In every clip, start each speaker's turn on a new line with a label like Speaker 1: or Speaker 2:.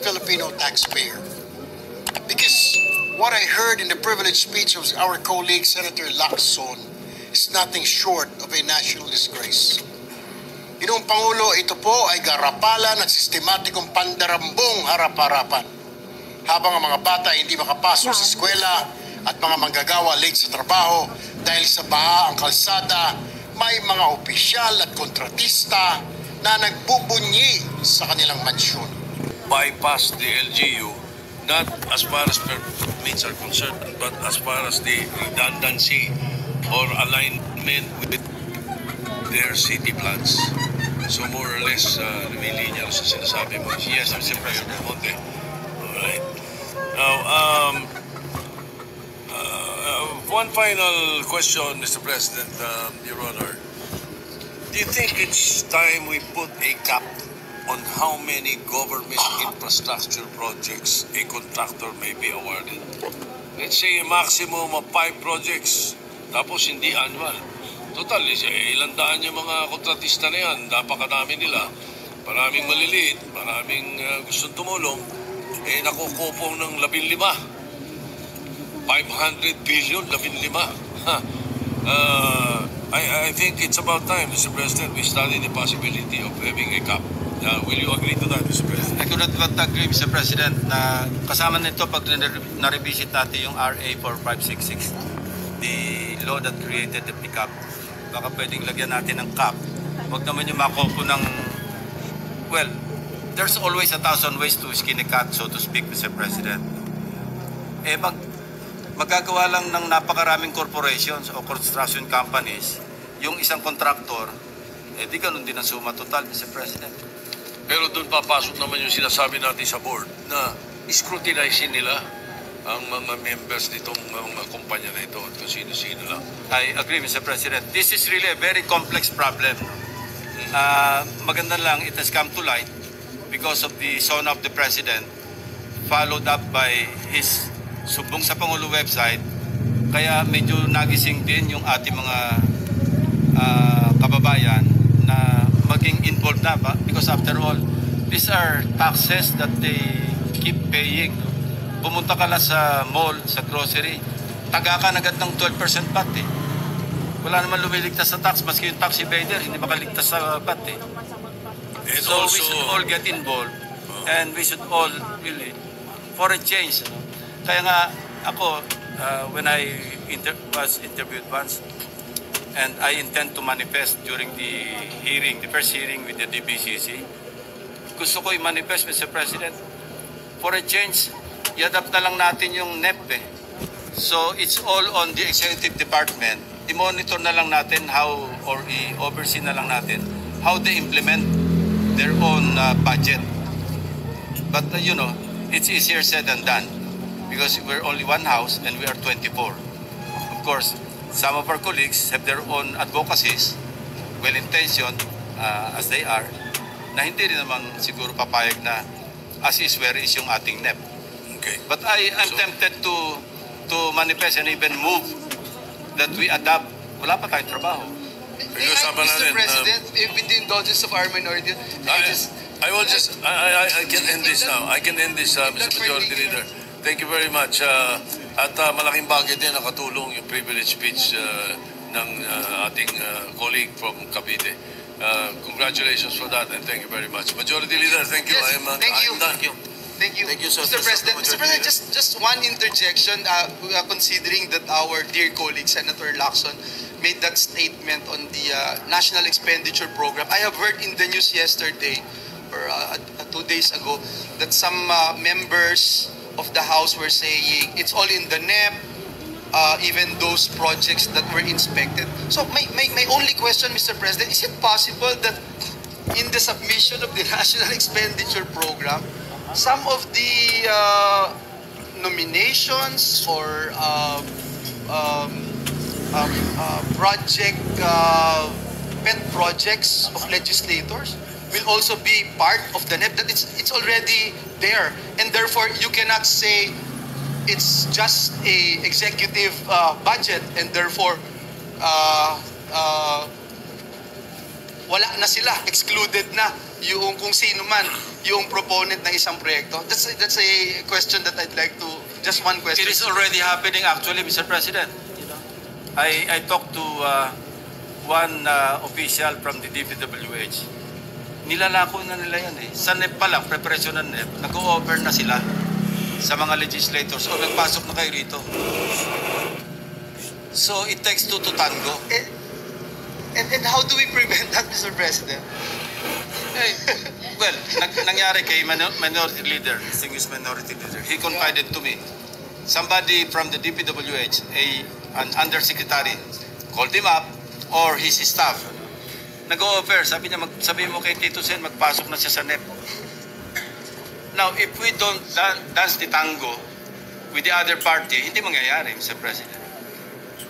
Speaker 1: Filipino taxpayer. Because what I heard in the privileged speech of our colleague Senator Lacson is nothing short of a national disgrace. Ginoong Pangulo, ito po ay garapalan at sistematikong pandarambong harap-harapan. Habang ang mga bata hindi makapasok sa eskwela at mga manggagawa late sa trabaho dahil sa baha ang kalsada, may mga opisyal at kontratista na nagbubunyi sa kanilang mansyon.
Speaker 2: Bypass the LGU, not as far as permits are concerned, but as far as the redundancy or alignment with their city plans. So more or less, lumilinya sa sinasabi mo. Yes, Mr. President Monte. Alright. Now, one final question, Mr. President, Your Honor. Do you think it's time we put a cap on how many government infrastructure projects a contractor may be awarded? Let's say a maximum of 5 projects, tapos hindi annual. Total, ilang daan yung mga kontratista na yan, napakadami nila. Maraming maliliit, maraming gustong tumulong, nakukupong ng 15. 500 billion, 15. I think it's about time, Mr. President, we study the possibility of having a cap. Will you agree to that, Mr. President?
Speaker 3: I could not agree, Mr. President, na kasama nito pag na-revisit natin yung RA 4566, the law that created the cap. Baka pwedeng lagyan natin ng cap. Huwag naman yung makopo ng, well, there's always 1,000 ways to skin a cat, so to speak, Mr. President. Magagawa lang ng napakaraming corporations o construction companies, yung isang contractor, di ganun din ang suma total, Mr. President.
Speaker 2: Pero doon papasok naman yung sinasabi natin sa board na scrutinize nila ang mga members nitong mga kumpanya na ito at kung sino-sino lang.
Speaker 3: I agree, Mr. President. This is really a very complex problem. Maganda lang, it has come to light because of the son of the President, followed up by his subong sa Pangulo website. Kaya medyo nagising din yung ating mga kababayan na maging involved na ba? Because after all, these are taxes that they keep paying. Pumunta ka lang sa mall, sa grocery, taga ka agad ng 12% VAT eh. Wala naman lumiligtas sa tax, maski yung tax evader, hindi makaligtas sa VAT eh. So we should all get involved and we should all really, for a change. Kaya nga ako, when I was interviewed once, and I intend to manifest during the hearing, the first hearing with the DBCC, gusto ko i-manifest, Mr. President, for a change, i-adapt na lang natin yung NEP eh. So it's all on the executive department. I-monitor na lang natin how, or i-oversee na lang natin how they implement their own budget. But you know, it's easier said than done because we're only one house and we are 24. Of course, some of our colleagues have their own advocacies, well-intentioned as they are, na hindi rin naman siguro papayag na as is where is yung ating NEP.
Speaker 2: Okay.
Speaker 3: But I'm tempted to manifest and even move that we adapt. Wala pa tayong trabaho.
Speaker 4: Mr. President, with the indulgence of our minority,
Speaker 2: I can end this now. I can end this, Mr. Majority Leader. Thank you very much. At malaking bagay din nakatulong yung privilege speech ng ating colleague from Cavite. Congratulations for that and thank you very much. Majority Leader, thank you.
Speaker 4: Yes,
Speaker 2: I am done.
Speaker 4: Thank you.
Speaker 2: Thank you, sir.
Speaker 4: Mr. President, just one interjection, considering that our dear colleague, Senator Lacson, made that statement on the National Expenditure Program. I have heard in the news yesterday, or 2 days ago, that some members of the House were saying it's all in the NEP, even those projects that were inspected. So my only question, Mr. President, is it possible that in the submission of the National Expenditure Program, some of the nominations or pet projects of legislators will also be part of the NEP, that it's already there, and therefore you cannot say it's just a executive budget and therefore wala na sila, excluded na yung kung sino man yung proponent ng isang proyekto? That's a question that I'd like to, just one question.
Speaker 3: It is already happening actually, Mr. President. You know, I talked to one official from the DPWH. Nilalako na nila yan eh. Sa NEP pa lang, preparation ng NEP, nag-o-over na sila sa mga legislators o nagpasok na kayo rito. So it takes two to tango.
Speaker 4: And how do we prevent that, Mr. President?
Speaker 3: Eh, well, nangyari kay minority leader, distinguished minority leader. He confided to me. Somebody from the DPWH, an undersecretary, called him up or his staff. Nag-o-offer, sabi niya, sabi mo kay Tito Sen, magpasok na siya sa NEP. Now, if we don't dance the tango with the other party, hindi mangyayari, Mr. President.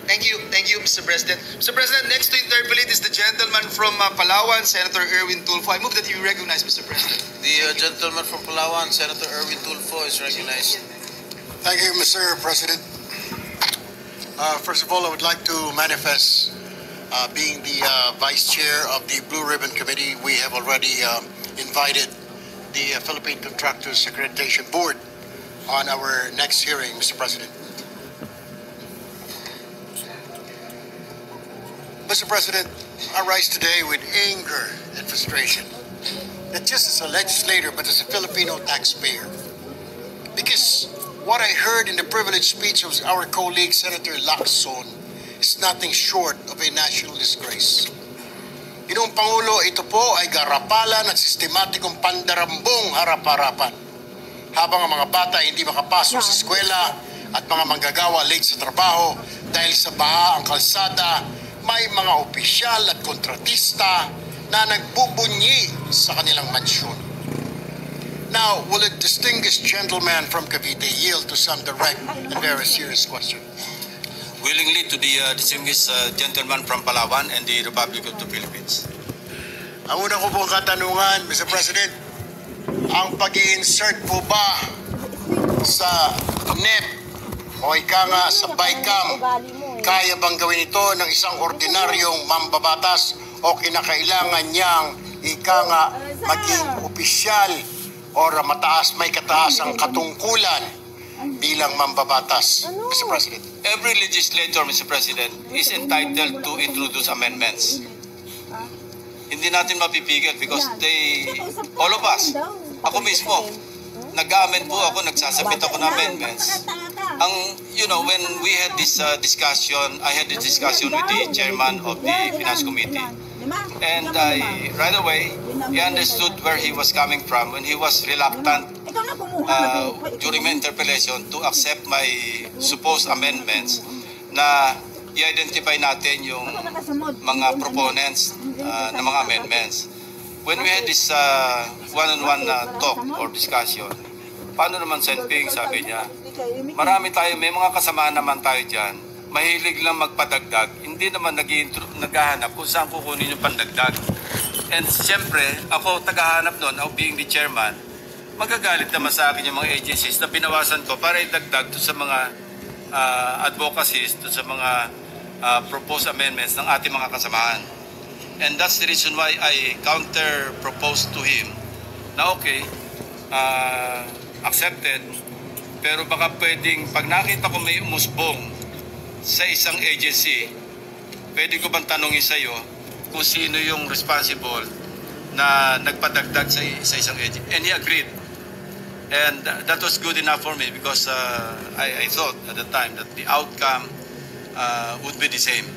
Speaker 4: Thank you, Mr. President. Mr. President, next to interpellate is the gentleman from Palawan, Senator Erwin Tulfo. I move that you recognize, Mr. President.
Speaker 2: The gentleman from Palawan, Senator Erwin Tulfo, is recognized.
Speaker 1: Thank you, Mr. President. First of all, I would like to manifest, being the Vice Chair of the Blue Ribbon Committee, we have already invited the Philippine Contractors Accreditation Board on our next hearing, Mr. President. Mr. President, I rise today with anger and frustration, not just as a legislator, but as a Filipino taxpayer. Because what I heard in the privileged speech of our colleague, Senator Lacson, is nothing short of a national disgrace. Ginoong Pangulo, ito po ay garapalan at sistematikong pandarambong harap-harapan. Habang ang mga bata hindi makapasok sa eskwela at mga manggagawa late sa trabaho dahil sa baha ang kalsada, may mga opisyal at kontratista na nagbubunyi sa kanilang mansyon. Now, will a distinguished gentleman from Cavite yield to some direct and very serious question?
Speaker 3: Willingly to the distinguished gentleman from Palawan and the Republic of the Philippines.
Speaker 1: Ang una ko pong katanungan, Mr. President, ang pag-i-insert po ba sa NEP o ika nga sa BICAM, kaya bang gawin ito ng isang ordinaryong mambabatas o kinakailangan niyang ika nga maging opisyal o mataas may kataasang katungkulan bilang mambabatas, Mr. President?
Speaker 3: Every legislator, Mr. President, is entitled to introduce amendments. Hindi natin mapipigil because all of us, ako mismo, nag-amend po ako, nagsasabit ako ng amendments. When we had this discussion, I had this discussion with the chairman of the Finance Committee. And right away, he understood where he was coming from when he was reluctant during my interpellation to accept my supposed amendments na i-identify natin yung mga proponents ng mga amendments. When we had this one-on-one talk or discussion, paano naman Senping, sabi niya, marami tayo, may mga kasamaan naman tayo dyan, mahilig lang magpadagdag, hindi naman naghahanap kung saan kukunin yung pandagdag. And siyempre, ako tagahanap noon, ako being the chairman, magagalit naman sa akin yung mga agencies na binawasan ko para idagdag to sa mga advocacies, to sa mga proposed amendments ng ating mga kasamahan. And that's the reason why I counter-proposed to him na okay, accepted, pero baka pwedeng, pag nakita ko may umusbong sa isang agency, pwede ko bang tanongin sa iyo kung sino yung responsible na nagpadagdag sa isang agency? And he agreed. And that was good enough for me because I thought at the time that the outcome would be the same.